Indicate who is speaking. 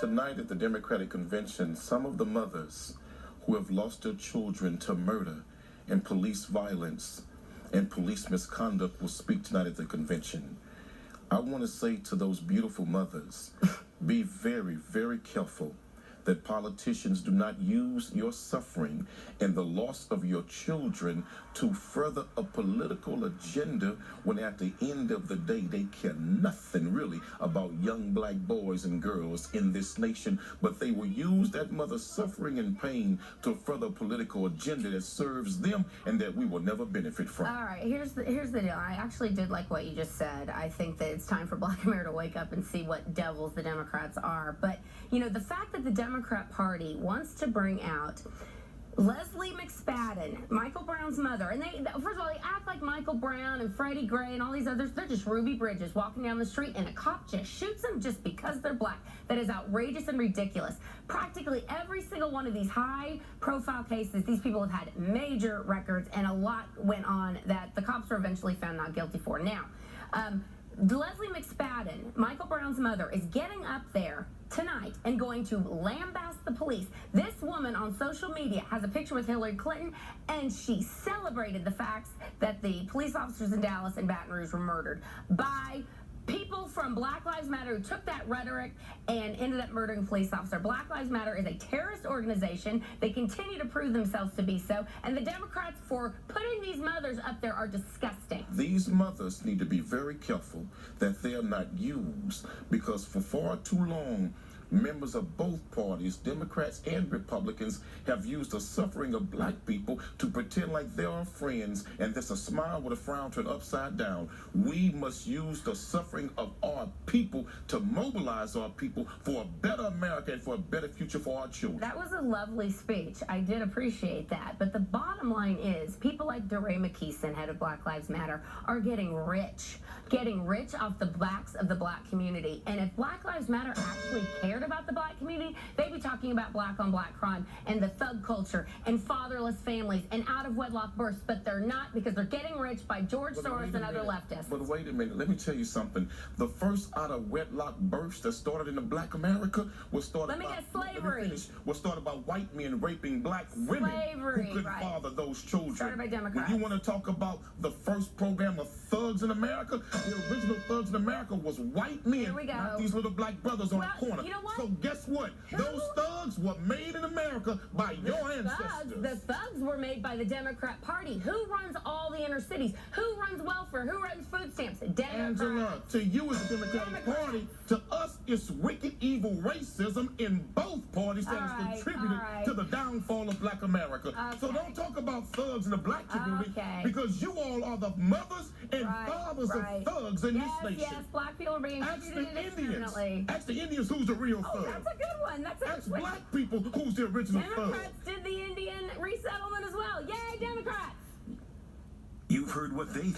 Speaker 1: Tonight at the Democratic Convention, some of the mothers who have lost their children to murder and police violence and police misconduct will speak tonight at the convention. I want to say to those beautiful mothers, be very, very careful that politicians do not use your suffering and the loss of your children to further a political agenda when at the end of the day they care nothing really about young black boys and girls in this nation, but they will use that mother's suffering and pain to further a political agenda that serves them and that we will never benefit from.
Speaker 2: All right, here's the deal. I actually did like what you just said. I think that it's time for Black America to wake up and see what devils the Democrats are. But, you know, the fact that the Democrat Party wants to bring out Leslie McSpadden, Michael Brown's mother, and first of all, they act like Michael Brown and Freddie Gray and all these others. They're just Ruby Bridges walking down the street and a cop just shoots them just because they're black. That is outrageous and ridiculous. Practically every single one of these high-profile cases, these people have had major records, and a lot went on that the cops were eventually found not guilty for. Now, Leslie McSpadden, Michael Brown's mother, is getting up there tonight and going to lambast the police. This woman on social media has a picture with Hillary Clinton, and she celebrated the facts that the police officers in Dallas and Baton Rouge were murdered by people from Black Lives Matter who took that rhetoric and ended up murdering a police officer. Black Lives Matter is a terrorist organization. They continue to prove themselves to be so, and the Democrats, for putting these mothers up there, are disgusting.
Speaker 1: These mothers need to be very careful that they are not used, because for far too long, members of both parties, Democrats and Republicans, have used the suffering of black people to pretend like they are friends, and there's a smile with a frown turned upside down. We must use the suffering of our people to mobilize our people for a better America and for a better future for our children.
Speaker 2: That was a lovely speech. I did appreciate that. But the bottom line is, people like DeRay McKeeson, head of Black Lives Matter, are getting rich off the backs of the black community. And if Black Lives Matter actually cared about the black community, they'd be talking about black-on-black crime and the thug culture and fatherless families and out-of-wedlock births, but they're not, because they're getting rich by George Soros and other leftists.
Speaker 1: But wait a minute, let me tell you something. The first out-of-wedlock births that started in the black America was started was started by white men raping black women who couldn't father those children.
Speaker 2: Started by Democrats.
Speaker 1: When you want to talk about the first program of thugs in America, the original thugs in America was white men, not these little black brothers on the corner.
Speaker 2: You know what?
Speaker 1: So guess what? Those thugs were made in America by your ancestors.
Speaker 2: The thugs were made by the Democrat Party. Who runs all the inner cities? Who runs welfare? Who runs food stamps? Democrats.
Speaker 1: Angela, to you it's the Democratic Party. To us, it's wicked, evil racism in both parties that has contributed to the downfall of black America. So don't talk about thugs in the black community, because you all are the mothers and fathers of thugs in this nation.
Speaker 2: Yes, black people are being treated indiscriminately.
Speaker 1: Ask the Indians who's the real thug.
Speaker 2: That's a good one.
Speaker 1: Ask black people who's the original thug.
Speaker 2: Democrats did the Indian resettlement as well. Yay, Democrats!
Speaker 3: You've heard what they think.